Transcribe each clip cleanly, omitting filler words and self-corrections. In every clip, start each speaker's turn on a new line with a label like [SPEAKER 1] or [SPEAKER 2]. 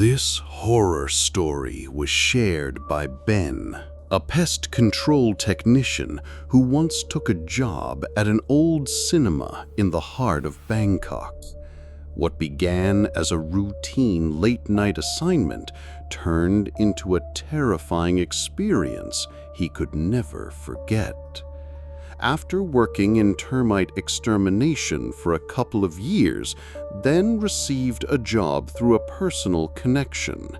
[SPEAKER 1] This horror story was shared by Ben, a pest control technician who once took a job at an old cinema in the heart of Bangkok. What began as a routine late-night assignment turned into a terrifying experience he could never forget. After working in termite extermination for a couple of years, Ben received a job through a personal connection.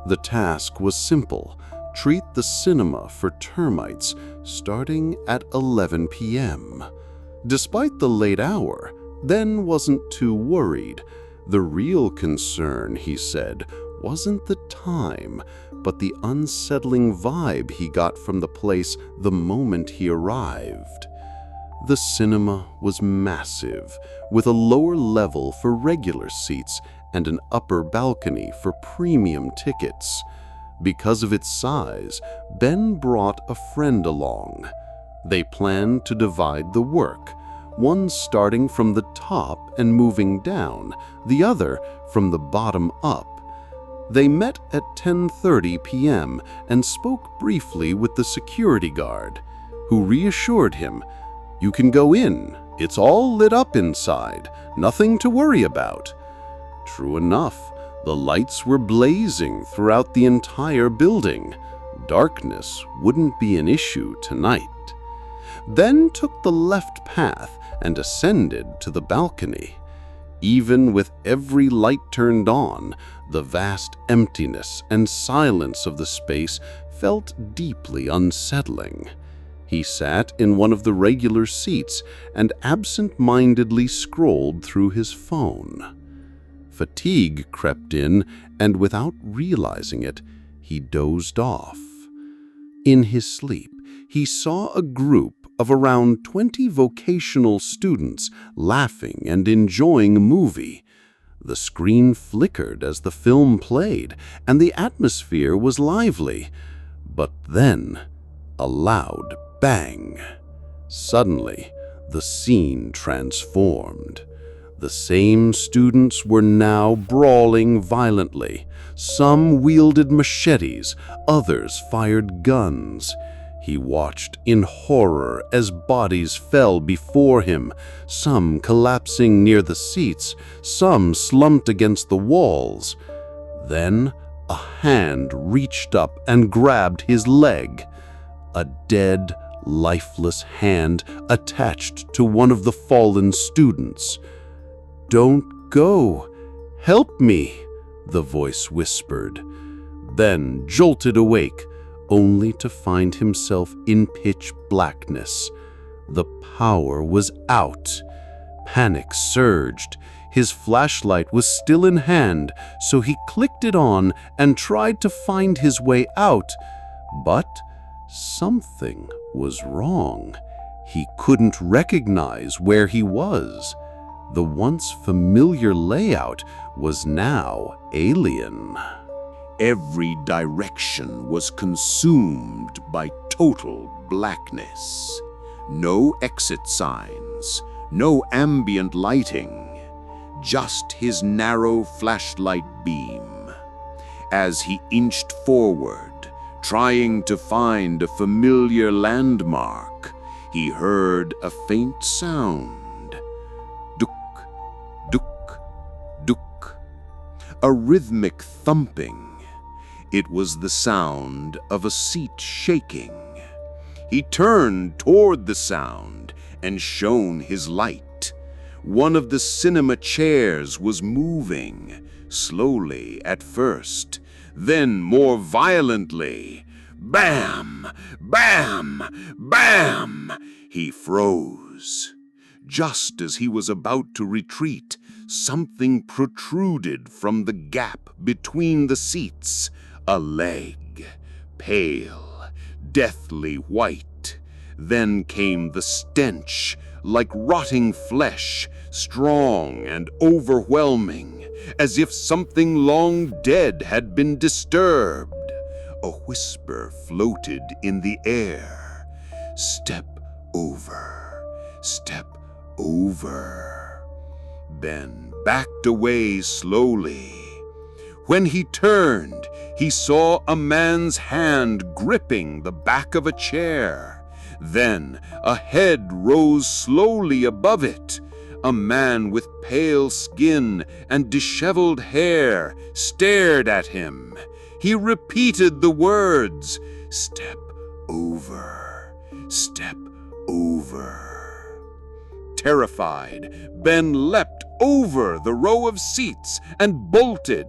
[SPEAKER 1] The task was simple: treat the cinema for termites starting at 11 p.m. Despite the late hour, Ben wasn't too worried. The real concern, he said, wasn't the time, but the unsettling vibe he got from the place the moment he arrived. The cinema was massive, with a lower level for regular seats and an upper balcony for premium tickets. Because of its size, Ben brought a friend along. They planned to divide the work, one starting from the top and moving down, the other from the bottom up. They met at 10:30 p.m. and spoke briefly with the security guard, who reassured him, "You can go in. It's all lit up inside. Nothing to worry about." True enough, the lights were blazing throughout the entire building. Darkness wouldn't be an issue tonight. Ben took the left path and ascended to the balcony. Even with every light turned on, the vast emptiness and silence of the space felt deeply unsettling. He sat in one of the regular seats and absent-mindedly scrolled through his phone. Fatigue crept in, and without realizing it, he dozed off. In his sleep, he saw a group of around 20 vocational students laughing and enjoying a movie. The screen flickered as the film played, and the atmosphere was lively. But then, a loud bang. Suddenly, the scene transformed. The same students were now brawling violently. Some wielded machetes, others fired guns. He watched in horror as bodies fell before him, some collapsing near the seats, some slumped against the walls. Then a hand reached up and grabbed his leg. A dead, lifeless hand attached to one of the fallen students. "Don't go! Help me!" the voice whispered. Ben jolted awake, only to find himself in pitch blackness. The power was out. Panic surged. His flashlight was still in hand, so he clicked it on and tried to find his way out. But something was wrong. He couldn't recognize where he was. The once familiar layout was now alien.
[SPEAKER 2] Every direction was consumed by total blackness. No exit signs, no ambient lighting, just his narrow flashlight beam. As he inched forward, trying to find a familiar landmark, he heard a faint sound. Duk, duk, duk. A rhythmic thumping. It was the sound of a seat shaking. He turned toward the sound and shone his light. One of the cinema chairs was moving, slowly at first, then more violently. Bam! Bam! Bam! He froze. Just as he was about to retreat, something protruded from the gap between the seats. A leg, pale, deathly white. Then came the stench, like rotting flesh, strong and overwhelming, as if something long dead had been disturbed. A whisper floated in the air. Step over, step over. Ben backed away slowly. When he turned, he saw a man's hand gripping the back of a chair. Then a head rose slowly above it. A man with pale skin and disheveled hair stared at him. He repeated the words, "Step over, step over." Terrified, Ben leapt over the row of seats and bolted.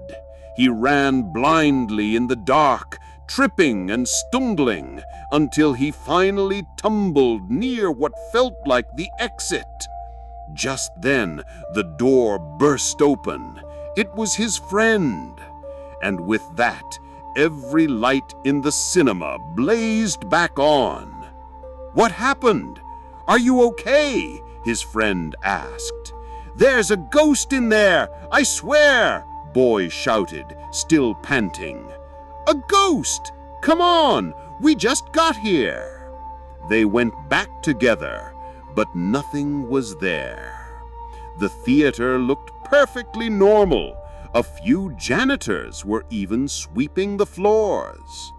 [SPEAKER 2] He ran blindly in the dark, tripping and stumbling, until he finally tumbled near what felt like the exit. Just then, the door burst open. It was his friend. And with that, every light in the cinema blazed back on. "What happened? Are you okay?" his friend asked. "There's a ghost in there, I swear!" Boy shouted, still panting. "A ghost! Come on, we just got here." They went back together, but nothing was there. The theater looked perfectly normal. A few janitors were even sweeping the floors.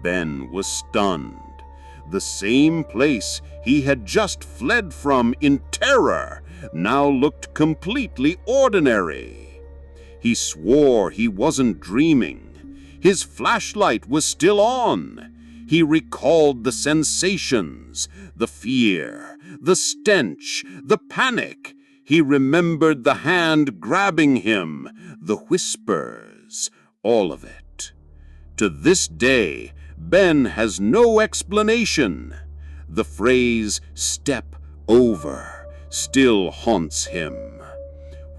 [SPEAKER 2] Ben was stunned. The same place he had just fled from in terror now looked completely ordinary. He swore he wasn't dreaming. His flashlight was still on. He recalled the sensations, the fear, the stench, the panic. He remembered the hand grabbing him, the whispers, all of it. To this day, Ben has no explanation. The phrase "step over" still haunts him.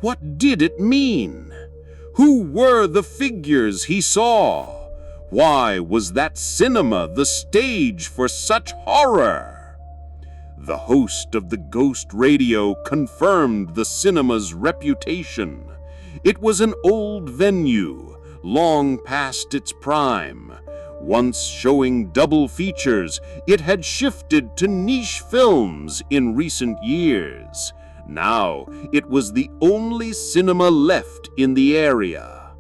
[SPEAKER 2] What did it mean? Who were the figures he saw? Why was that cinema the stage for such horror? The host of the ghost radio confirmed the cinema's reputation. It was an old venue, long past its prime. Once showing double features, it had shifted to niche films in recent years. Now it was the only cinema left in the area.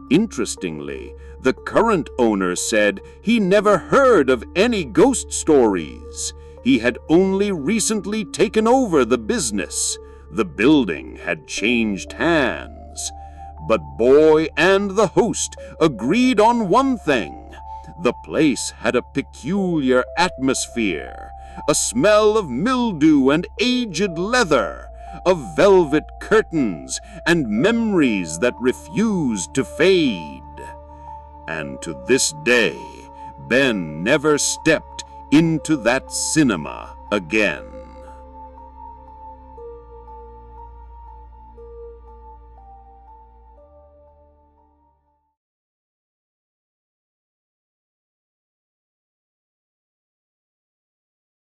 [SPEAKER 2] Interestingly, the current owner said he never heard of any ghost stories. He had only recently taken over the business. The building had changed hands. But Boy and the host agreed on one thing. The place had a peculiar atmosphere, a smell of mildew and aged leather, of velvet curtains and memories that refused to fade. And to this day, Ben never stepped into that cinema again.